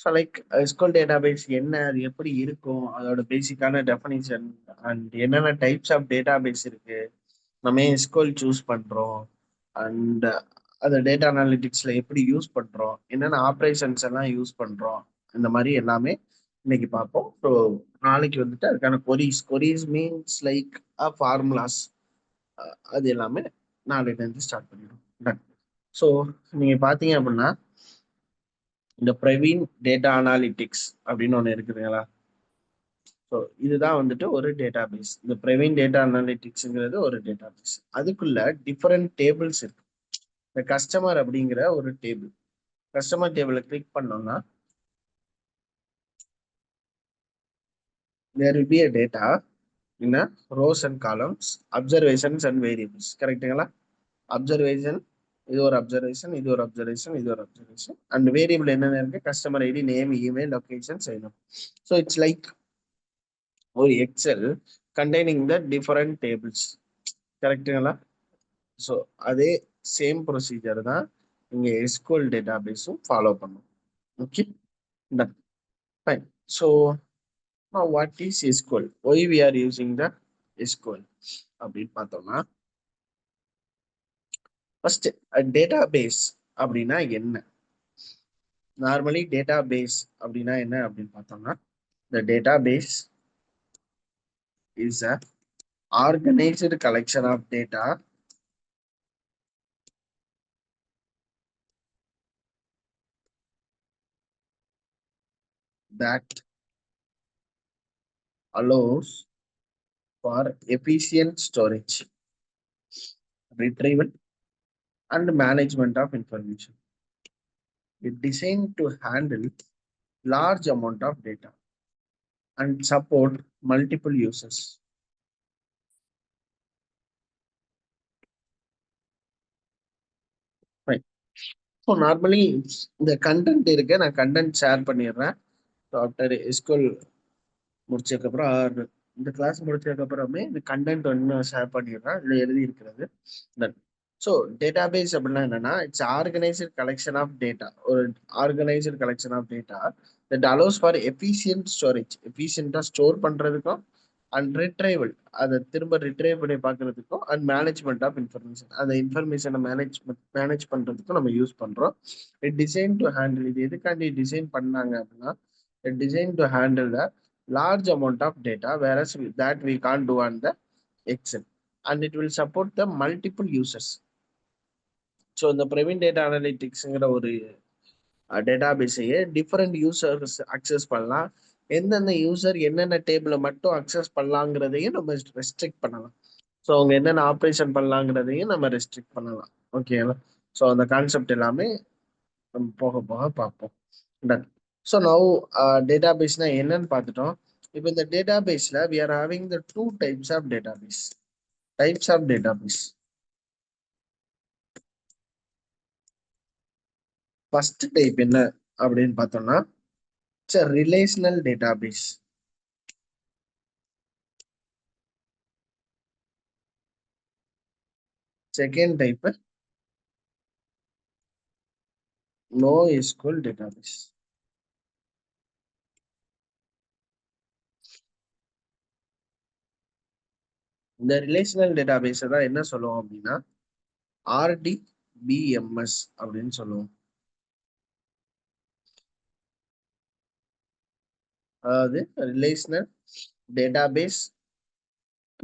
So like எஸ்கோல் database என்ன, அது எப்படி இருக்கும், அதோட பேசிக்கான டெஃபனிஷன் அண்ட் என்னென்ன டைப்ஸ் ஆஃப் டேட்டாபேஸ் இருக்கு, நம்ம ஏன் எஸ்கோல் சூஸ் பண்றோம், அண்ட் அதை டேட்டா அனாலிட்டிக்ஸ்ல எப்படி யூஸ் பண்றோம், என்னென்ன ஆப்ரேஷன்ஸ் எல்லாம் யூஸ் பண்றோம், இந்த மாதிரி எல்லாமே இன்னைக்கு பார்ப்போம். ஸோ நாளைக்கு வந்துட்டு அதுக்கான கொரீஸ் மீன்ஸ் லைக் ஃபார்முலாஸ், அது எல்லாமே நாளையிலேருந்து ஸ்டார்ட் பண்ணிடும். டன். ஸோ நீங்க பார்த்தீங்க அப்படின்னா இந்த பிரவீன் டேட்டா அனாலிட்டிக்ஸ் அப்படின்னு ஒன்று இருக்குதுங்களா. ஸோ இதுதான் வந்துட்டு ஒரு டேட்டாபேஸ். இந்த பிரவீன் டேட்டா அனாலிட்டிக்ஸ்ங்கிறது ஒரு டேட்டாபேஸ். அதுக்குள்ள டிஃபரெண்ட் டேபிள்ஸ் இருக்கு. இந்த கஸ்டமர் அப்படிங்கிற ஒரு டேபிள், கஸ்டமர் டேபிளை கிளிக் பண்ணோம்னா there will be a data in a rows and columns, observations and variables. கரெக்டுங்களா? அப்சர்வேஷன், இது ஒரு அப்சர்வேஷன், இது ஒரு அப்சர்வேஷன், இது ஒரு அப்சர்வேஷன், அண்ட் வேரியபிள் என்னென்ன இருக்கு, customer ID, name, email, location, sign. So it's like ஒரு Excel containing the different tables. கரெக்டுங்களா? ஸோ அதே சேம் ப்ரொசீஜர் தான் இங்கே எஸ்கோல் டேட்டாபேஸும் ஃபாலோ பண்ணும். Okay, done, fine. So what is SQL, why we are using the SQL அப்படின்னு பார்த்தோம்னா, first database அப்படின்னா என்ன. நார்மலி டேட்டாபேஸ் அப்படின்னா என்ன அப்படின்னு பார்த்தோம்னா, the database is a organized collection of data that allows for efficient storage, retrieval, and management of information. It designed to handle large amount of data and support multiple users. Right. So normally இந்த content இருக்கு, நான் content share பண்ணிடுறேன். So after school முடிச்சதுக்கப்புறம் இந்த class முடிச்சதுக்கப்புறமே இந்த content ஒன்று share பண்ணிடுறேன், இதில் எழுதி இருக்கிறது. தென் ஸோ டேட்டாபேஸ் அப்படின்னா என்னன்னா, it's organised collection of data, ஒரு organised collection of data that allows for efficient storage, எஃபிஷியண்டாக ஸ்டோர் பண்ணுறதுக்கும், அண்ட் ரிட்ரைவல், அதை திரும்ப ரிட்ரைவ் பண்ணி பார்க்கறதுக்கும், அண்ட் மேனேஜ்மெண்ட் ஆஃப் இன்ஃபர்மேஷன், அந்த இன்ஃபர்மேஷனை மேனேஜ் பண்ணுறதுக்கும் நம்ம யூஸ் பண்ணுறோம். இட் டிசைன் டு ஹேண்டில், இது எதுக்காண்டி டிசைன் பண்ணாங்க அப்படின்னா, it design to handle the large amount of data, whereas that we can't do on the Excel, and it will support the multiple users. So இந்த Praveen data அனாலிட்டிக்ஸ்ங்கிற ஒரு டேட்டாபேஸையே different users access பண்ணலாம். எந்தெந்த user என்னென்ன டேபிளை மட்டும் access பண்ணலாங்கிறதையும் நம்ம restrict பண்ணலாம். So அவங்க என்னென்ன ஆப்ரேஷன் பண்ணலாங்கிறதையும் நம்ம ரெஸ்ட்ரிக்ட் பண்ணலாம். ஓகேவா? ஸோ அந்த கான்செப்ட் எல்லாமே நம்ம போக போக பார்ப்போம். டன். ஸோ நவ் டேட்டாபேஸ்னா என்னன்னு பார்த்துட்டோம். இப்போ இந்த டேட்டாபேஸ்ல we are having the two types of database. Types of database. First type என்ன அப்படின்னு பார்த்தோம்னா, it's a relational database. Second type NoSQL database. இந்த ரிலேஷனல் டேட்டாபேஸ் தான் என்ன சொல்லுவோம் அப்படின்னா RDBMS அப்படின்னு சொல்லுவோம். அதாவது relational database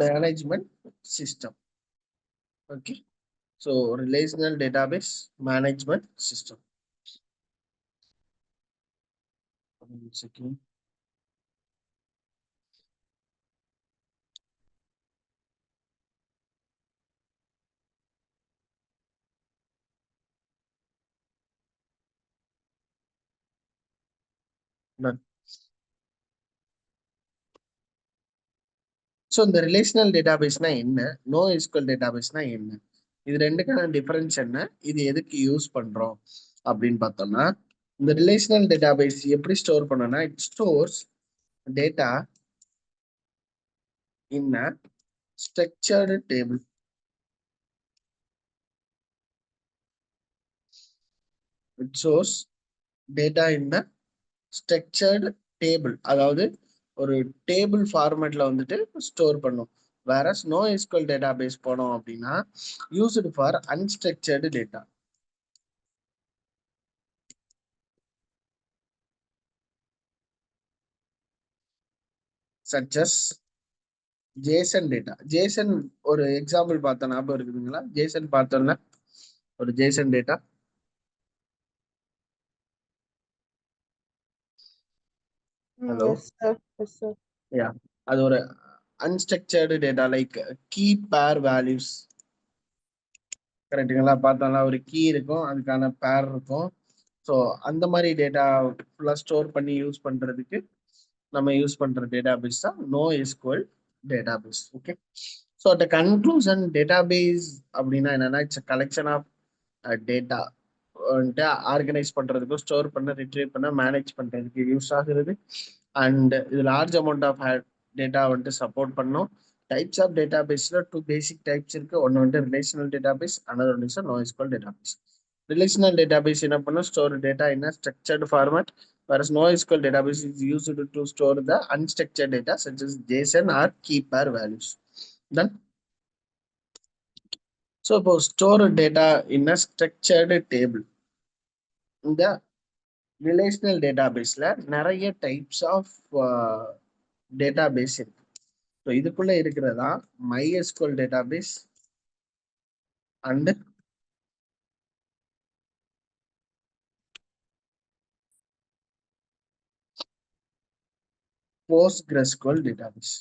management system. Okay, so relational database management system. Second. So இந்த ரிலேஷனல் டேட்டாபேஸ்னா என்ன, NoSQL டேட்டாபேஸ்னா என்ன, இது ரெண்டுக்கான டிஃபரன்ஸ் என்ன, இது எதுக்கு யூஸ் பண்றோம் அப்படின்னு பார்த்தோம்னா, இந்த ரிலேஷனல் டேட்டாபேஸ் எப்படி ஸ்டோர் பண்ணோம்னா, it stores data in a structured table. It stores data in a structured table, அதாவது ஒரு டேபிள் ஃபார்மேட்ல வந்துட்டு ஸ்டோர் பண்ணும். வேற நோ எஸ்கியூஎல் டேட்டா பேஸ் போனோம் அப்படின்னா used for unstructured data such as JSON data. JSON ஒரு எக்ஸாம்பிள் பார்த்த ஞாபகம் இருக்குதுங்களா? ஜேசன் பார்த்தோம்னா ஒரு JSON data. Hello. Yes, sir. Yes, sir. Yeah, அது ஒரு unstructured data like key pair values. கரெக்டுங்களா? பார்த்தோம்னா ஒரு கீ இருக்கும், அதுக்கான பேர் இருக்கும். ஸோ அந்த மாதிரி டேட்டா ஃபுல்லாக ஸ்டோர் பண்ணி யூஸ் பண்ணுறதுக்கு நம்ம யூஸ் பண்ணுற டேட்டா பேஸ் தான் no SQL database. Okay. So at conclusion, database அப்படின்னா என்னன்னா இட்ஸ் கலெக்ஷன் ஆஃப் டேட்டா வந்துட்டு ஆர்கனைஸ் பண்ணுறதுக்கும் ஸ்டோர் பண்ண ரிட்ரீவ் பண்ண மேனேஜ் பண்ணுறதுக்கு யூஸ் ஆகுறது. அண்ட் இது லார்ஜ் அமௌண்ட் ஆஃப் டேட்டா வந்துட்டு சப்போர்ட் பண்ணும். டைப்ஸ் ஆஃப் டேட்டா பேஸ்ல 2 பேசிக் டைப்ஸ் இருக்கு. ஒன்று வந்துட்டு relational database, another one is NoSQL database. Relational database என்ன பண்ணும்? Store data in a structured format, whereas NoSQL database is used to store the unstructured data such as JSON or key pair values. Then, so இப்போ store data in a structured table. இந்த relational டேட்டாபேஸ்ல நிறைய types of database இருக்கு. So இதுக்குள்ள இருக்கிறதா MySQL database and PostgreSQL database.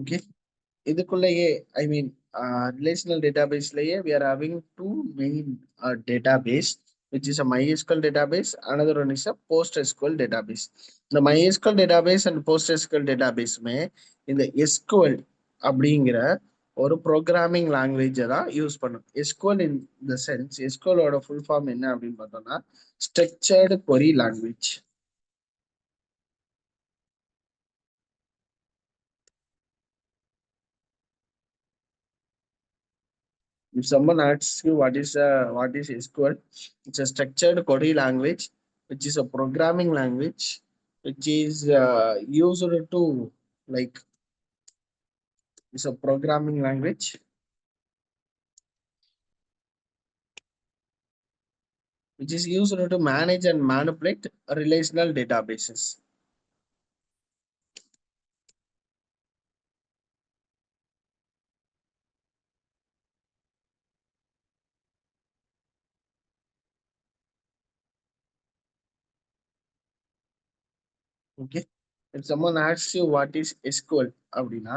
Okay. இதுக்குள்ளேயே I mean relational டேட்டாபேஸ்லயே we are having two main database, which is a MySQL database, another one is a PostgreSQL database. இந்த MySQL database and PostgreSQL database இந்த SQL அப்படிங்கிற ஒரு programming லாங்குவேஜை தான் use பண்ணும். SQL in the sense, SQLோட full form என்ன அப்படின்னு பார்த்தோம்னா structured query language. If someone asks you what is SQL, it's a structured query language, which is a programming language, which is used to like it's a programming language which is used to manage and manipulate relational databases. Okay. If someone asks you what is SQL, அப்படின்னா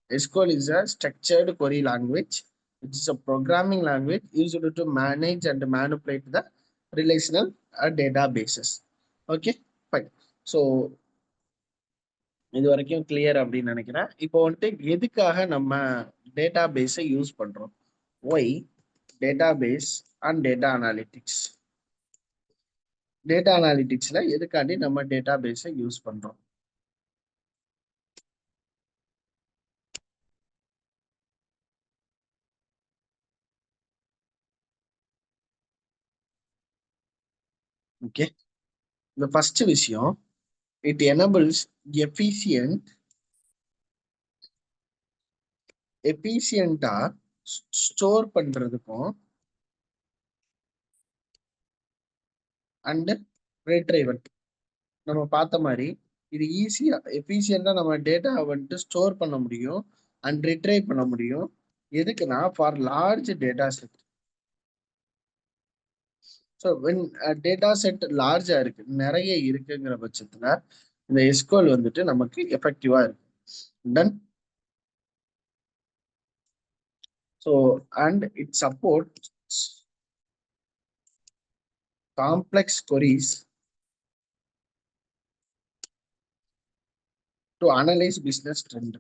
SQL is a structured query language, which is a programming language used to manage and manipulate the relational databases. Okay, fine. So இது வரைக்கும் clear அப்படின்னு நினைக்கிறேன். இப்போ வந்துட்டு எதுக்காக நம்ம data பேஸை யூஸ் பண்றோம்? Why database and data analytics. Data அனாலிட்டிக்ஸ்ல எதுக்காண்டி நம்ம டேட்டா பேஸை யூஸ் பண்றோம்? ஓகே. இந்த ஃபர்ஸ்ட் விஷயம், இட் எனபிள்ஸ் எஃபிஷியன்ட் எஃபிஷியண்டா ஸ்டோர் பண்றதுக்கும் அண்ட் ரிட்ரைவல். நம்ம பார்த்த மாதிரி இது ஈஸியா எஃபிஷியண்டா நம்ம டேட்டா வந்துட்டு ஸ்டோர் பண்ண முடியும் அண்ட் ரிட்ரைவ் பண்ண முடியும். எதுக்குன்னா for large data set. So when data set லார்ஜா இருக்கு, நிறைய இருக்குங்கிற பட்சத்துல இந்த எஸ்கியூஎல் வந்துட்டு நமக்கு எஃபெக்டிவா இருக்கு. தென் so and it support complex queries to analyse business trend.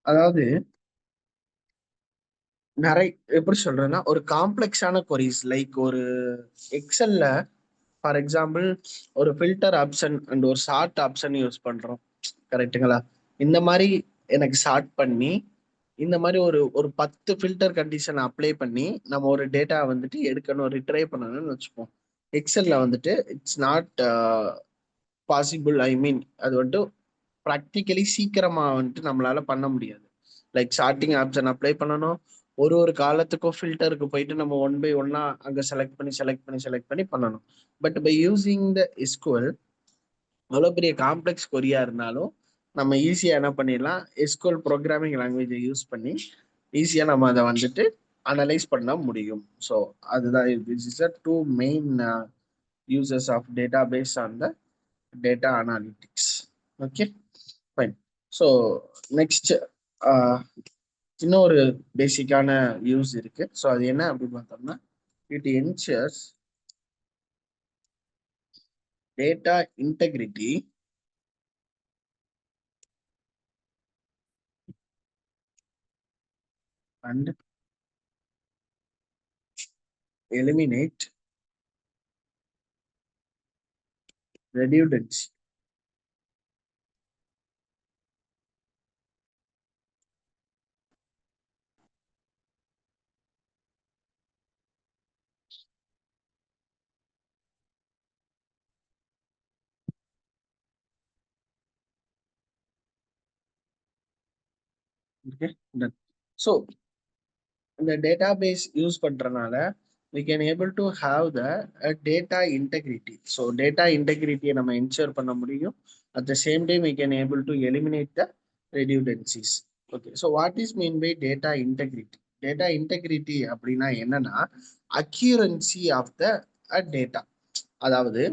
அதாவது நிறைய எப்படி சொல்றேன்னா ஒரு காம்ப்ளெக்ஸான கொரிஸ் லைக் ஒரு எக்ஸல்ல ஃபார் எக்ஸாம்பிள் ஒரு ஃபில்டர் ஆப்ஷன் அண்ட் ஒரு ஷார்ட் ஆப்ஷன் யூஸ் பண்றோம், கரெக்ட்டுங்களா? இந்த மாதிரி எனக்கு ஷார்ட் பண்ணி இந்த மாதிரி ஒரு ஒரு 10 ஃபில்டர் கண்டிஷன் அப்ளை பண்ணி நம்ம ஒரு டேட்டா வந்துட்டு எடுக்கணும், ரிட்ரைவ் பண்ணணும்னு வச்சுப்போம். எக்ஸல்ல வந்துட்டு இட்ஸ் நாட் பாசிபிள். ஐ மீன் அது வந்துட்டு ப்ராக்டிக்கலி சீக்கிரமா வந்துட்டு நம்மளால பண்ண முடியாது. லைக் ஷார்ட்டிங் ஆப்ஷன் அப்ளை பண்ணணும், ஒரு ஒரு காலத்துக்கும் ஃபில்டருக்கு போயிட்டு நம்ம ஒன் பை ஒன்னா அங்க செலக்ட் பண்ணி பண்ணணும். But by using the SQL அவ்வளோ பெரிய காம்ப்ளெக்ஸ் கொரியா இருந்தாலும் நம்ம ஈஸியா என்ன பண்ணிடலாம், எஸ்குவல் ப்ரோக்ராமிங் லாங்குவேஜை யூஸ் பண்ணி ஈஸியா நம்ம அதை வந்துட்டு அனலைஸ் பண்ண முடியும். ஸோ அதுதான் this is two main uses of database on the data analytics. Okay, fine. So next இன்னொரு பேசிக்கான யூஸ் இருக்கு. ஸோ அது என்ன அப்படின்னு பார்த்தோம்னா, it ensures data integrity and eliminate redundancy. Okay, done. So இந்த டேட்டாபேஸ் யூஸ் பண்றதுனால we can able to have the data integrity. So data integrity நம்ம ensure பண்ண முடியும். At the same time we can able to eliminate the redundancies. Okay, so what is mean by data integrity? Data integrity அப்படின்னா என்னன்னா accuracy of the data. அதாவது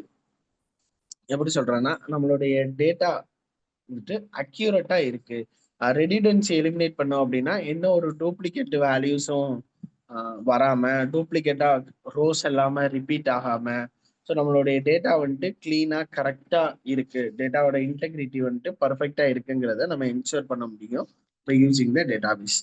எப்படி சொல்றேன்னா நம்மளுடைய data வந்துட்டு அக்யூரேட்டா இருக்கு. ரெடிடன்சி எலிமினேட் பண்ணோம் அப்படின்னா என்ன ஒரு டூப்ளிகேட் வேல்யூஸும் வராம, டூப்ளிகேட்டா ரோஸ் இல்லாம ரிப்பீட் ஆகாம, ஸோ நம்மளுடைய டேட்டா வந்துட்டு கிளீனா கரெக்டா இருக்கு, டேட்டாவோட இன்டெகிரிட்டி வந்துட்டு பர்ஃபெக்டா இருக்குங்கிறத நம்ம என்ஷூர் பண்ண முடியும் பை யூசிங் த டேட்டாபேஸ்.